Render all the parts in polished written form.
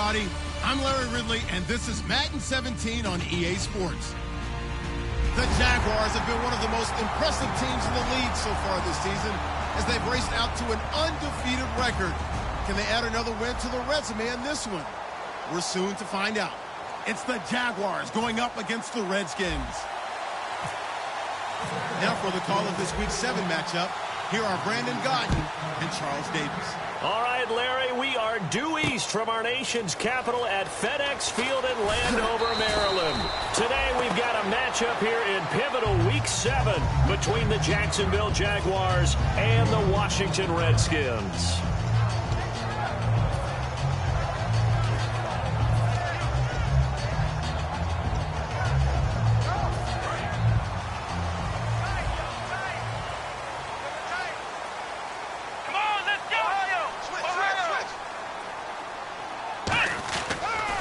everybody. I'm Larry Ridley, and this is Madden 17 on EA Sports. The Jaguars have been one of the most impressive teams in the league so far this season as they've raced out to an undefeated record. Can they add another win to the resume in this one? We're soon to find out. It's the Jaguars going up against the Redskins. Now for the call of this Week 7 matchup, here are Brandon Godden and Charles Davis. All right, Larry, we are due east from our nation's capital at FedEx Field in Landover, Maryland. Today we've got a matchup here in pivotal Week 7 between the Jacksonville Jaguars and the Washington Redskins.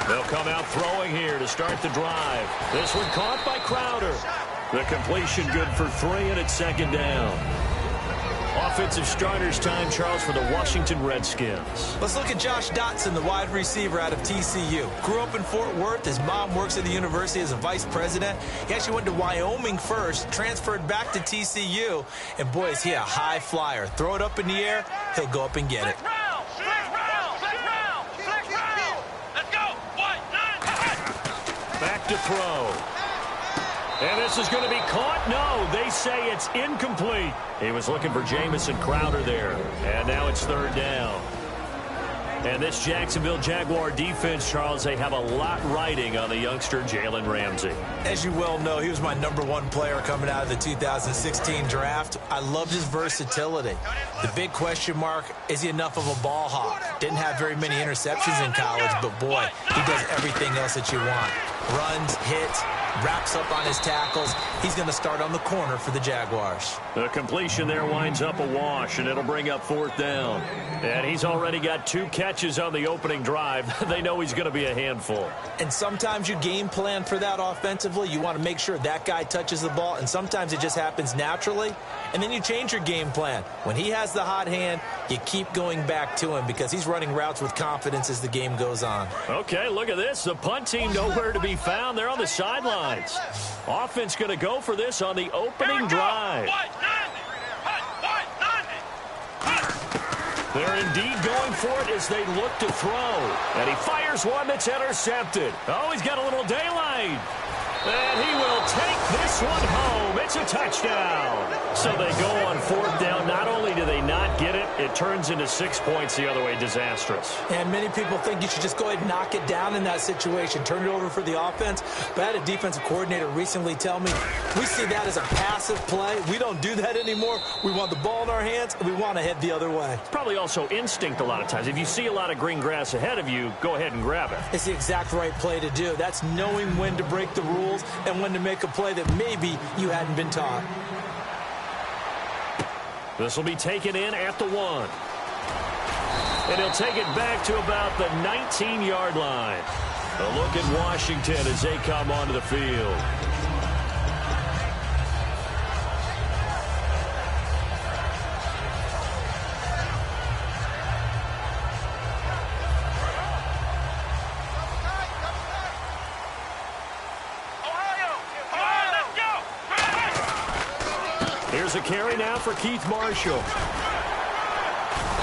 They'll come out throwing here to start the drive. This one caught by Crowder. The completion good for 3, and it's second down. Offensive starters time, Charles, for the Washington Redskins. Let's look at Josh Dotson, the wide receiver out of TCU. Grew up in Fort Worth. His mom works at the university as a vice president. He actually went to Wyoming first, transferred back to TCU, and boy, is he a high flyer. Throw it up in the air, he'll go up and get it. Back to throw. And this is going to be caught. No, they say it's incomplete. He was looking for Jamison Crowder there. And now it's third down. And this Jacksonville Jaguar defense, Charles, they have a lot riding on the youngster Jalen Ramsey. As you well know, he was my #1 player coming out of the 2016 draft. I loved his versatility. The big question mark, is he enough of a ball hawk? Didn't have very many interceptions in college, but boy, he does everything else that you want. Runs, hits, wraps up on his tackles. He's going to start on the corner for the Jaguars. The completion there winds up a wash, and it'll bring up fourth down. And he's already got 2 catches on the opening drive. They know he's going to be a handful. And sometimes you game plan for that offensively. You want to make sure that guy touches the ball, and sometimes it just happens naturally. And then you change your game plan. When he has the hot hand, you keep going back to him because he's running routes with confidence as the game goes on. Okay, look at this. The punt team nowhere to be found. They're on the sidelines. Offense going to go for this on the opening drive. They're indeed going for it as they look to throw. And he fires one that's intercepted. Oh, he's got a little daylight. And he will take this one home. It's a touchdown. So they go on fourth down. Not only do they not get it, it turns into 6 points the other way. Disastrous. And many people think you should just go ahead and knock it down in that situation. Turn it over for the offense. But I had a defensive coordinator recently tell me, we see that as a passive play. We don't do that anymore. We want the ball in our hands, and we want to head the other way. It's probably also instinct a lot of times. If you see a lot of green grass ahead of you, go ahead and grab it. It's the exact right play to do. That's knowing when to break the rules and when to make a play that maybe you hadn't been taught. This will be taken in at the 1. And he'll take it back to about the 19-yard line. A look at Washington as they come onto the field. Here's a carry now for Keith Marshall.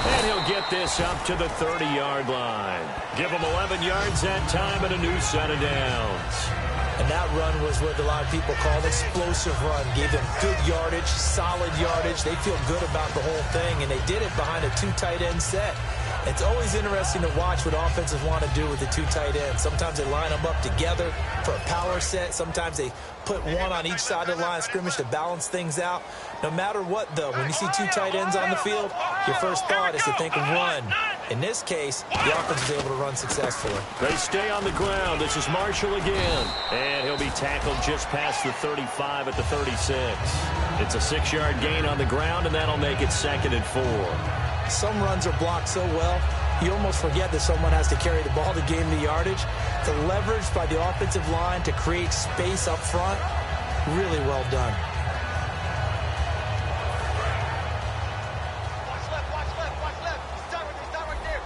And he'll get this up to the 30-yard line. Give him 11 yards that time and a new set of downs. And that run was what a lot of people call an explosive run. Gave them good yardage, solid yardage. They feel good about the whole thing, and they did it behind a 2 tight end set. It's always interesting to watch what offenses want to do with the 2 tight ends. Sometimes they line them up together for a power set. Sometimes they put one on each side of the line of scrimmage to balance things out. No matter what, though, when you see 2 tight ends on the field, your first thought is to think of run. In this case, the offense was able to run successfully. They stay on the ground. This is Marshall again. And he'll be tackled just past the 35 at the 36. It's a 6-yard gain on the ground, and that'll make it 2nd and 4. Some runs are blocked so well, you almost forget that someone has to carry the ball to gain the yardage. The leverage by the offensive line to create space up front, really well done. Watch left. Start right there.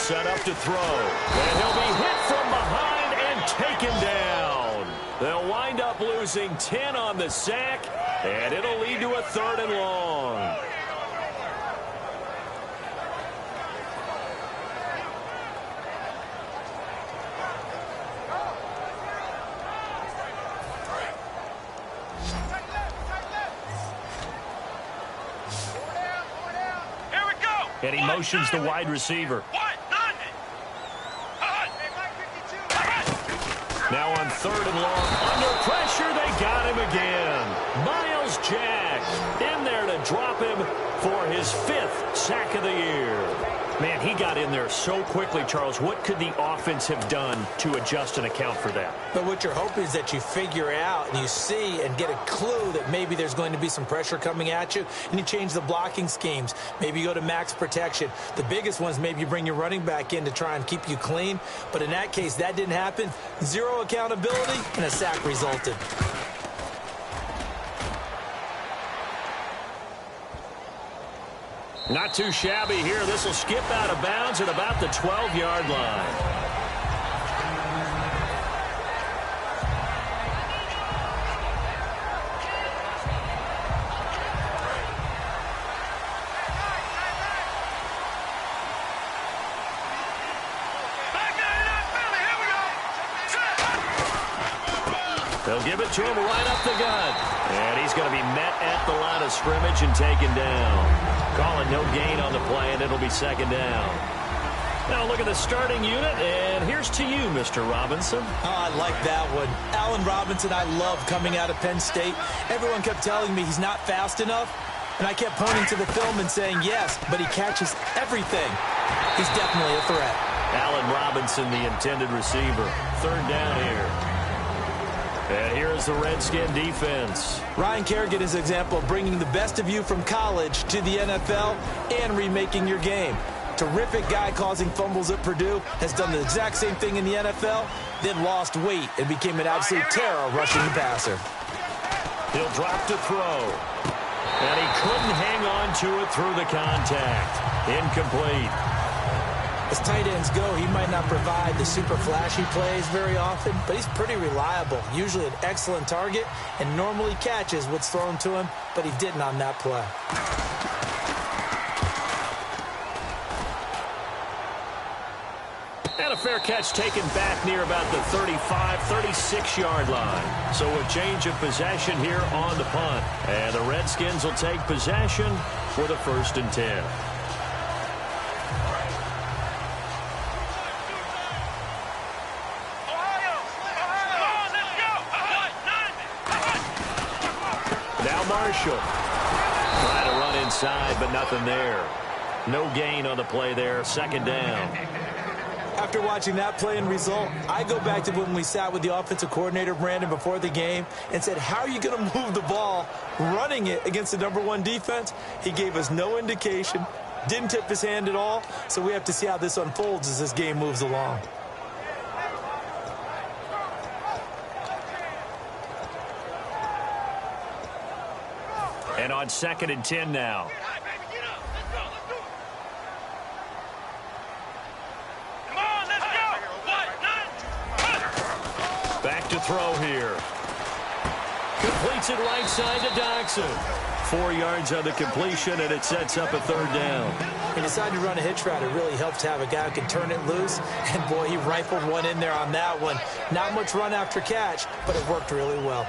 set up to throw. And he'll be hit from behind and taken down. They'll wind up losing 10 on the sack, and it'll lead to a 3rd and long. And he motions the wide receiver. Now on 3rd and long, under pressure, they got him again. Miles Jack in there to drop him for his 5th sack of the year. Man, he got in there so quickly, Charles. What could the offense have done to adjust and account for that? But what you're hoping is that you figure out and you see and get a clue that maybe there's going to be some pressure coming at you, and you change the blocking schemes. Maybe you go to max protection. The biggest ones, maybe you bring your running back in to try and keep you clean. But in that case, that didn't happen. 0 accountability, and a sack resulted. Not too shabby here. This will skip out of bounds at about the 12-yard line. They'll give it to him right up the gut. And he's going to be met at the line of scrimmage and taken down. Calling no gain on the play, and it'll be 2nd down. Now look at the starting unit, and here's to you, Mr. Robinson. Oh, I like that one. Allen Robinson, I love coming out of Penn State. Everyone kept telling me he's not fast enough, and I kept pointing to the film and saying yes, but he catches everything. He's definitely a threat. Allen Robinson, the intended receiver. 3rd down here. And here is the Redskin defense. Ryan Kerrigan is an example of bringing the best of you from college to the NFL and remaking your game. Terrific guy causing fumbles at Purdue, has done the exact same thing in the NFL, then lost weight and became an absolute terror rushing the passer. He'll drop to throw. And he couldn't hang on to it through the contact. Incomplete. As tight ends go, he might not provide the super flashy plays very often, but he's pretty reliable, usually an excellent target, and normally catches what's thrown to him, but he didn't on that play. And a fair catch taken back near about the 35, 36-yard line. So a change of possession here on the punt. And the Redskins will take possession for the 1st and 10. Marshall trying to run inside, but nothing there. No gain on the play there. 2nd down. After watching that play and result, I go back to when we sat with the offensive coordinator, Brandon, before the game and said, how are you going to move the ball running it against the #1 defense? He gave us no indication, didn't tip his hand at all, so we have to see how this unfolds as this game moves along. And on 2nd and 10 now. Back to throw here. Completes it right side to Doxson. 4 yards on the completion, and it sets up a 3rd down. He decided to run a hitch route. It really helps to have a guy who can turn it loose. And, boy, he rifled one in there on that one. Not much run after catch, but it worked really well.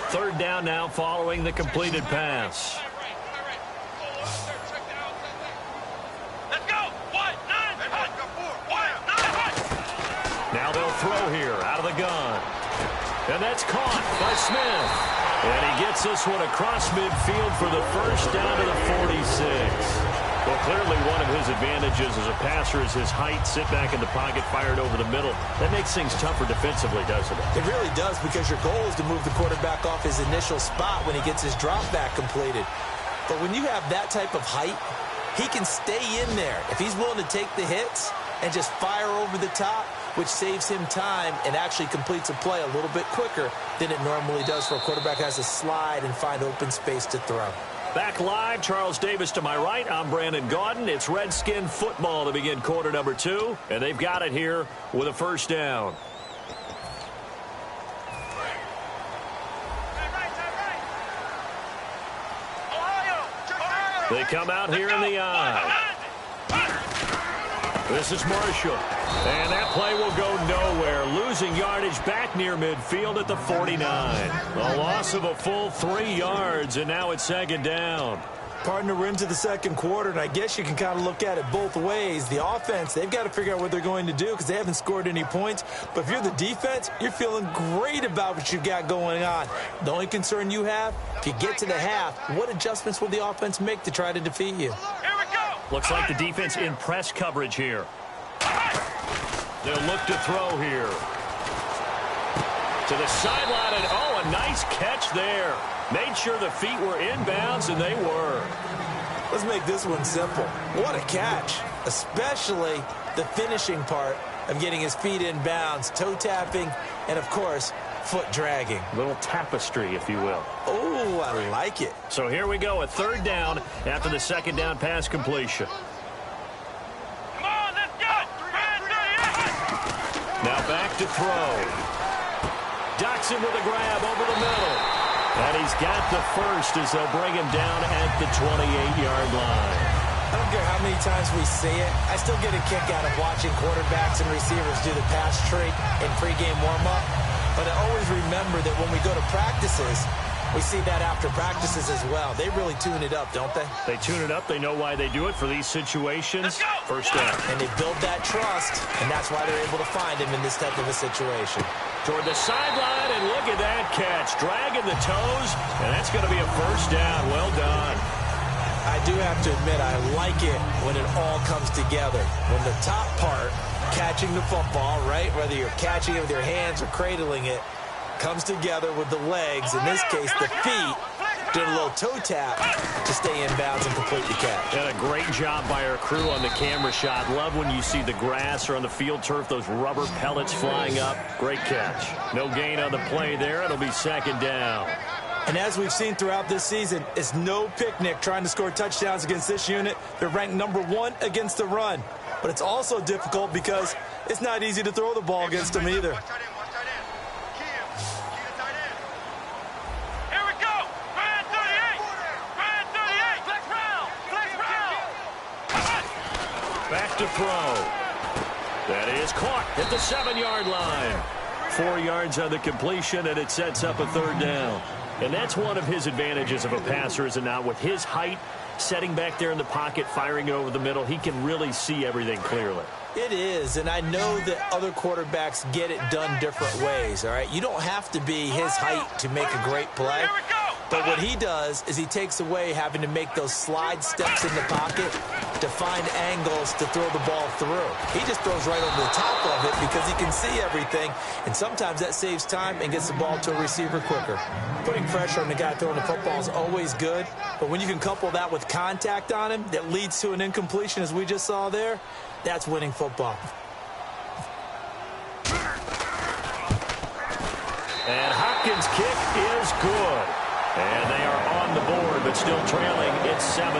Third down now following the completed pass. Now they'll throw here out of the gun. And that's caught by Smith. And he gets this one across midfield for the first down to the 46. Well, clearly one of his advantages as a passer is his height. Sit back in the pocket, fired over the middle. That makes things tougher defensively, doesn't it? It really does, because your goal is to move the quarterback off his initial spot when he gets his drop back completed. But when you have that type of height, he can stay in there. If he's willing to take the hits and just fire over the top, which saves him time and actually completes a play a little bit quicker than it normally does for a quarterback who has to slide and find open space to throw. Back live, Charles Davis to my right. I'm Brandon Gaudin. It's Redskin football to begin quarter number 2, and they've got it here with a first down. They come out here in the eye. This is Marshall. And that play will go nowhere. Losing yardage back near midfield at the 49. A loss of a full 3 yards, and now it's second down. Partner, we're into the second quarter, and I guess you can kind of look at it both ways. The offense, they've got to figure out what they're going to do because they haven't scored any points. But if you're the defense, you're feeling great about what you've got going on. The only concern you have, if you get to the half, what adjustments will the offense make to try to defeat you? Looks like the defense in press coverage here. They'll look to throw here. To the sideline, and oh, a nice catch there. Made sure the feet were inbounds, and they were. Let's make this one simple. What a catch, especially the finishing part of getting his feet in bounds, toe tapping, and, of course, foot dragging. A little tapestry, if you will. Oh, I like it. So here we go, a third down after the second down pass completion. Come on, let's go! Now back to throw. Doxson with a grab over the middle. And he's got the first as they'll bring him down at the 28-yard line. I don't care how many times we see it. I still get a kick out of watching quarterbacks and receivers do the pass trick in pregame warm-up. But I always remember that when we go to practices, we see that after practices as well. They really tune it up, don't they? They tune it up. They know why they do it for these situations. First down. And they build that trust, and that's why they're able to find him in this type of a situation. Toward the sideline, and look at that catch. Dragging the toes, and that's going to be a first down. Well done. I do have to admit, I like it when it all comes together. When the top part, catching the football, right, whether you're catching it with your hands or cradling it, comes together with the legs, in this case the feet, doing a little toe tap to stay in bounds and complete the catch. And a great job by our crew on the camera shot. Love when you see the grass or on the field turf, those rubber pellets flying up. Great catch. No gain on the play there. It'll be second down. And as we've seen throughout this season, it's no picnic trying to score touchdowns against this unit. They're ranked number 1 against the run. But it's also difficult because it's not easy to throw the ball against them either. Back to throw. That is caught at the 7-yard line. 4 yards on the completion, and it sets up a third down. And that's one of his advantages of a passer, is it not? With his height, setting back there in the pocket, firing it over the middle, he can really see everything clearly. It is, and I know that other quarterbacks get it done different ways, all right? You don't have to be his height to make a great play. But what he does is he takes away having to make those slide steps in the pocket to find angles to throw the ball through. He just throws right over the top of it because he can see everything, and sometimes that saves time and gets the ball to a receiver quicker. Putting pressure on the guy throwing the football is always good, but when you can couple that with contact on him that leads to an incompletion, as we just saw there, that's winning football. And Hopkins' kick is good. And they are on the board, but still trailing. It's 7-3.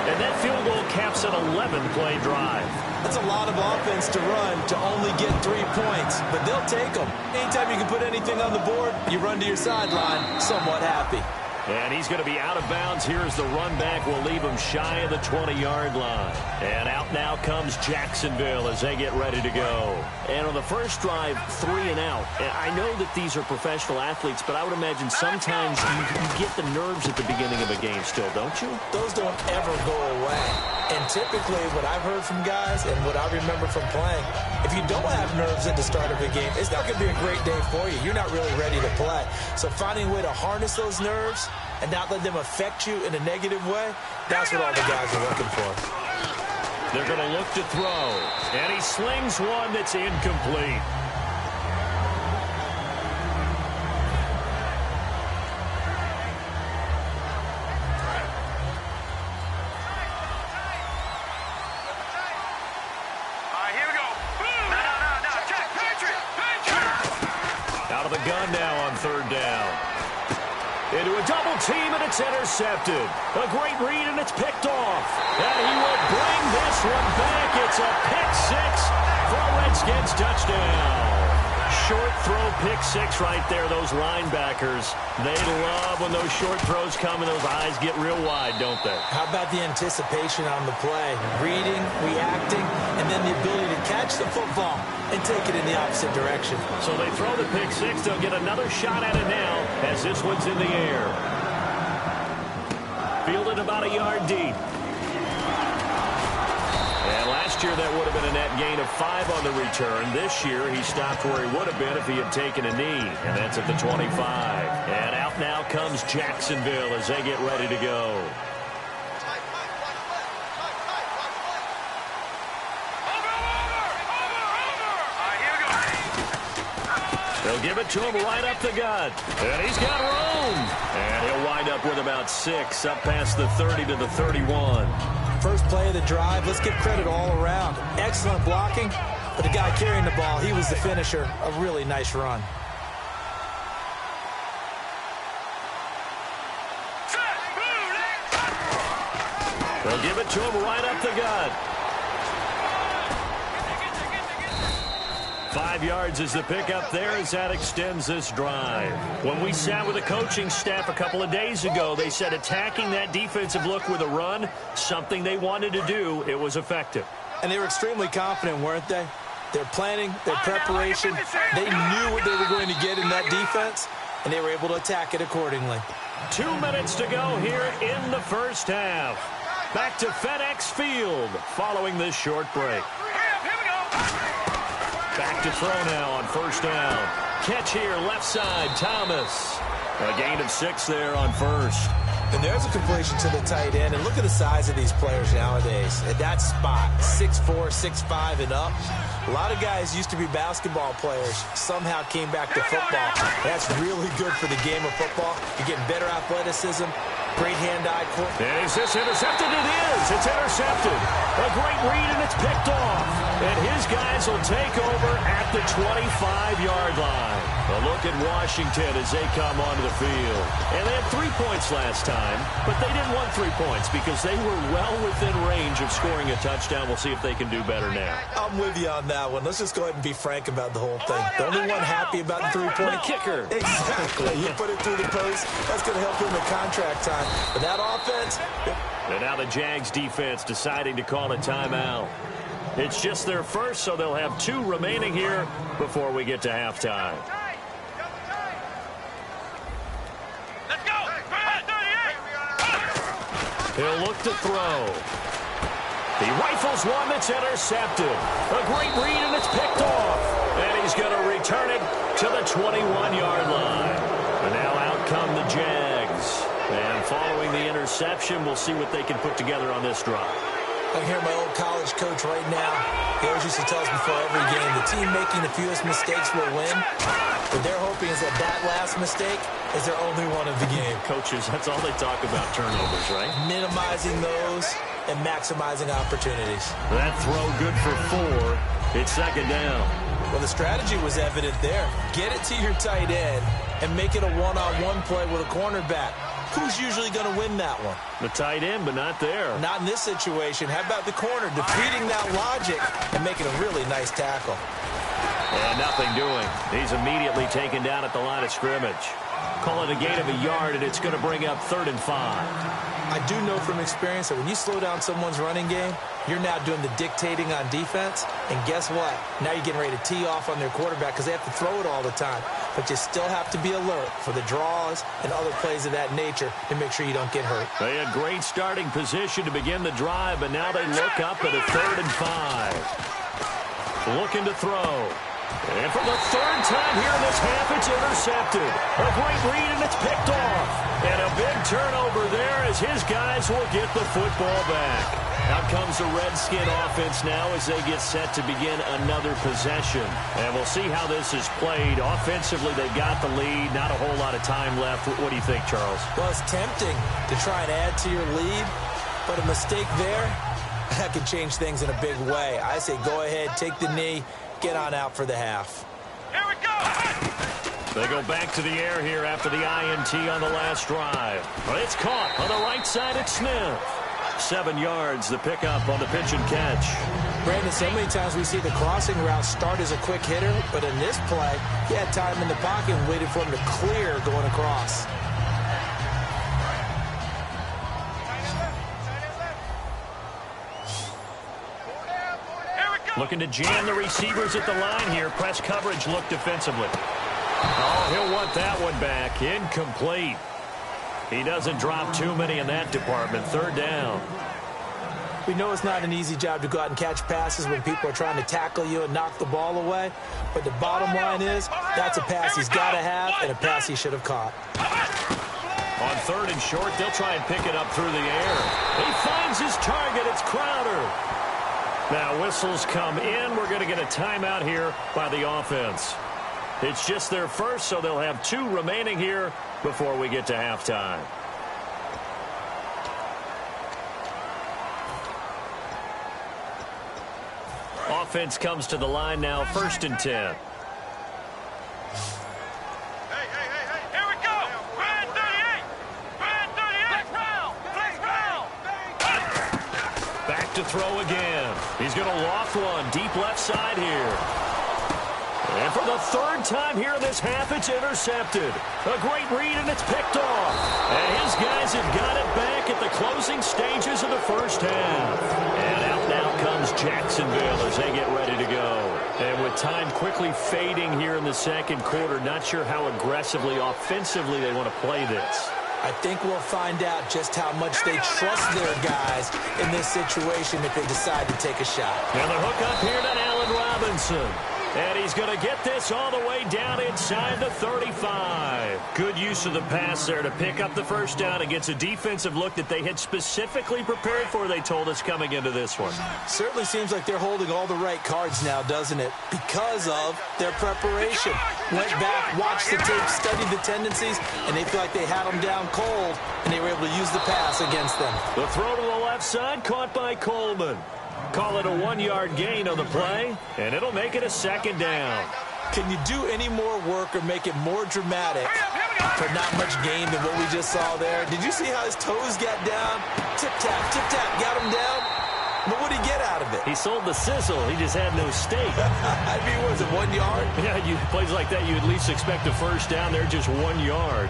And that field goal caps an 11-play drive. That's a lot of offense to run to only get 3 points, but they'll take them. Anytime you can put anything on the board, you run to your sideline somewhat happy. And he's going to be out of bounds here as the run back will leave him shy of the 20-yard line. And out now comes Jacksonville as they get ready to go. And on the first drive, 3 and out. And I know that these are professional athletes, but I would imagine sometimes you get the nerves at the beginning of a game still, don't you? Those don't ever go away. And typically what I've heard from guys and what I remember from playing, if you don't have nerves at the start of a game, it's not going to be a great day for you. You're not really ready to play. So finding a way to harness those nerves and not let them affect you in a negative way, that's what all the guys are looking for. They're going to look to throw. And he slings one that's incomplete. All right, here we go. gun now on third down. Into a double team, and it's intercepted. A great read, and it's picked off. And he will bring this one back. It's a pick six for a Redskins touchdown. Short throw pick six right there. Those linebackers, they love when those short throws come and those eyes get real wide, don't they? How about the anticipation on the play? Reading, reacting, and then the ability to catch the football and take it in the opposite direction. So they throw the pick six. They'll get another shot at it now as this one's in the air. Fielded about a yard deep. And last year, that would have been a net gain of 5 on the return. This year, he stopped where he would have been if he had taken a knee, and that's at the 25. And out now comes Jacksonville as they get ready to go. They'll give it to him right up the gut. And he's got room. And he'll wind up with about 6, up past the 30 to the 31. First play of the drive, let's give credit all around. Excellent blocking, but the guy carrying the ball, he was the finisher. A really nice run. They'll give it to him right up the gut. 5 yards is the pickup there as that extends this drive. When we sat with the coaching staff a couple of days ago, they said attacking that defensive look with a run, something they wanted to do, it was effective. And they were extremely confident, weren't they? Their planning, their preparation, they knew what they were going to get in that defense, and they were able to attack it accordingly. 2 minutes to go here in the first half. Back to FedEx Field following this short break. Back to throw now on first down. Catch here, left side, Thomas. A gain of 6 there on first. And there's a completion to the tight end. And look at the size of these players nowadays. At that spot, 6'4", 6'5", and up. A lot of guys used to be basketball players. Somehow came back to football. That's really good for the game of football. You're getting better athleticism, great hand-eye court. And is this intercepted? It is. It's intercepted. A great read, and it's picked off. And his guys will take over at the 25-yard line. A look at Washington as they come onto the field. And they had 3 points last time, but they didn't want 3 points because they were well within range of scoring a touchdown. We'll see if they can do better now. I'm with you on that one. Let's just go ahead and be frank about the whole thing. The only one happy about the 3-point kicker. Exactly. You put it through the post. That's going to help him in contract time. But that offense. And now the Jags defense deciding to call a timeout. It's just their first, so they'll have 2 remaining here before we get to halftime. Let's go. 38. He'll look to throw. He rifles one that's intercepted. A great read, and it's picked off. And he's going to return it to the 21-yard line. And now out come the Jags. And following the interception, we'll see what they can put together on this drive. I hear my old college coach right now. He always used to tell us before every game, the team making the fewest mistakes will win. What they're hoping is that that last mistake is their only one of the game. Coaches, that's all they talk about, turnovers, right? Minimizing those and maximizing opportunities. That throw good for 4. It's second down. Well, the strategy was evident there. Get it to your tight end and make it a one-on-one play with a cornerback. Who's usually going to win that one? The tight end, but not there. Not in this situation. How about the corner defeating that logic and making a really nice tackle? And nothing doing. He's immediately taken down at the line of scrimmage. Call it a gain of a yard, and it's going to bring up 3rd and 5. I do know from experience that when you slow down someone's running game, you're now doing the dictating on defense. And guess what? Now you're getting ready to tee off on their quarterback because they have to throw it all the time. But you still have to be alert for the draws and other plays of that nature to make sure you don't get hurt. They had great starting position to begin the drive, but now they look up at a 3rd and 5. Looking to throw. And for the 3rd time here in this half, it's intercepted. A great read, and it's picked off. And a big turnover there as his guys will get the football back. Out comes the Redskin offense now as they get set to begin another possession. And we'll see how this is played. Offensively, they've got the lead. Not a whole lot of time left. What do you think, Charles? Well, it's tempting to try and add to your lead, but a mistake there, that could change things in a big way. I say go ahead, take the knee, get on out for the half. Here we go. They go back to the air here after the INT on the last drive. But it's caught on the right side at Smith. 7 yards, the pickup on the pitch and catch. Brandon, so many times we see the crossing route start as a quick hitter, but in this play, he had time in the pocket and waited for him to clear going across. Looking to jam the receivers at the line here. Press coverage look defensively. Oh, he'll want that one back. Incomplete. He doesn't drop too many in that department. 3rd down. We know it's not an easy job to go out and catch passes when people are trying to tackle you and knock the ball away. But the bottom line is, that's a pass he's got to have and a pass he should have caught. On 3rd and short, they'll try and pick it up through the air. He finds his target. It's Crowder. Now whistles come in. We're going to get a timeout here by the offense. It's just their first, so they'll have 2 remaining here before we get to halftime. Offense comes to the line now, 1st and 10. Hey, here we go. Brand 38. Brand 38. Flex round. Back to throw again. He's going to loft one deep left side here. And for the 3rd time here in this half, it's intercepted. A great read, and it's picked off. And his guys have got it back at the closing stages of the first half. And out now comes Jacksonville as they get ready to go. And with time quickly fading here in the 2nd quarter, not sure how aggressively, offensively they want to play this. I think we'll find out just how much they trust their guys in this situation if they decide to take a shot. And the hook up here to Allen Robinson. And he's going to get this all the way down inside the 35. Good use of the pass there to pick up the 1st down against a defensive look that they had specifically prepared for, they told us, coming into this one. Certainly seems like they're holding all the right cards now, doesn't it? Because of their preparation. Went back, watched the tape, studied the tendencies, and they feel like they had them down cold, and they were able to use the pass against them. The throw to the left side, caught by Coleman. Call it a 1-yard gain on the play, and it'll make it a 2nd down. Can you do any more work or make it more dramatic for not much gain than what we just saw there? Did you see how his toes got down? Tip-tap, got him down. But what did he get out of it? He sold the sizzle. He just had no steak. I mean, what was it, 1 yard? Yeah, plays like that, you at least expect a 1st down. They're just 1 yard.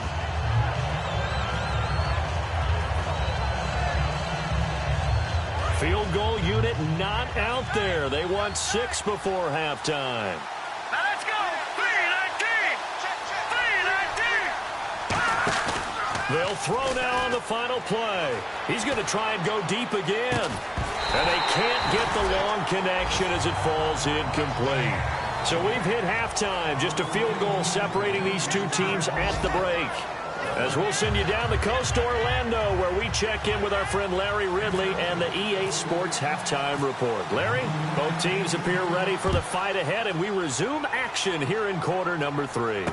Field goal unit not out there. They want 6 before halftime. Now let's go. 3-19. 3-19. They'll throw now on the final play. He's going to try and go deep again. And they can't get the long connection as it falls incomplete. So we've hit halftime. Just a field goal separating these 2 teams at the break. As we'll send you down the coast to Orlando, where we check in with our friend Larry Ridley and the EA Sports Halftime Report. Larry, both teams appear ready for the fight ahead, and we resume action here in quarter number 3.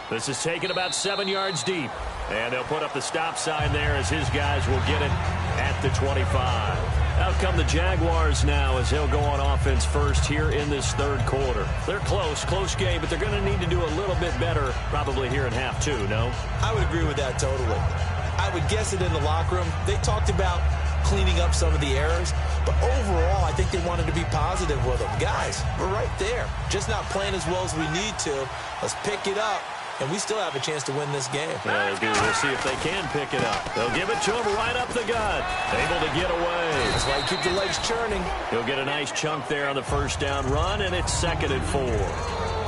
This is taken about 7 yards deep, and they'll put up the stop sign there as his guys will get it at the 25. Out come the Jaguars now as they'll go on offense first here in this 3rd quarter. They're close game, but they're going to need to do a little bit better probably here in half 2, no? I would agree with that totally. I would guess it in the locker room. They talked about cleaning up some of the errors, but overall, I think they wanted to be positive with them. Guys, we're right there. Just not playing as well as we need to. Let's pick it up. And we still have a chance to win this game. Yeah, they do. We'll see if they can pick it up. They'll give it to him right up the gut. Able to get away. That's why you keep the legs churning. He'll get a nice chunk there on the 1st down run, and it's 2nd and 4.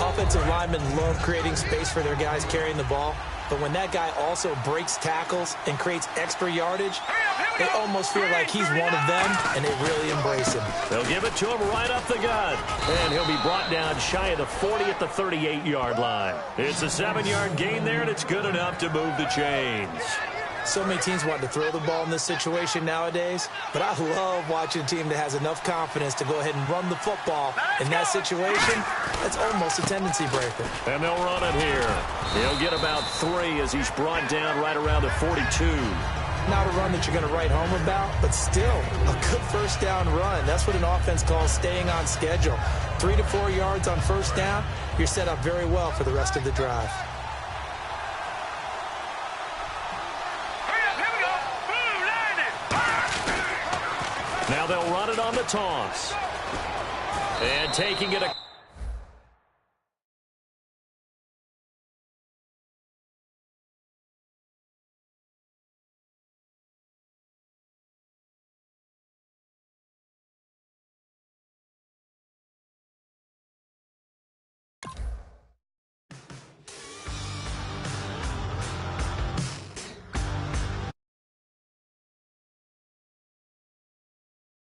Offensive linemen love creating space for their guys carrying the ball. But when that guy also breaks tackles and creates extra yardage, they almost feel like he's one of them, and they really embrace him. They'll give it to him right up the gut. And he'll be brought down shy of the 40 at the 38-yard line. It's a 7-yard gain there, and it's good enough to move the chains. So many teams want to throw the ball in this situation nowadays, but I love watching a team that has enough confidence to go ahead and run the football. In that situation, that's almost a tendency breaker. And they'll run it here. He'll get about 3 as he's brought down right around the 42. Not a run that you're going to write home about, but still a good 1st down run. That's what an offense calls staying on schedule. 3 to 4 yards on 1st down, you're set up very well for the rest of the drive. Now they'll run it on the toss. And taking it...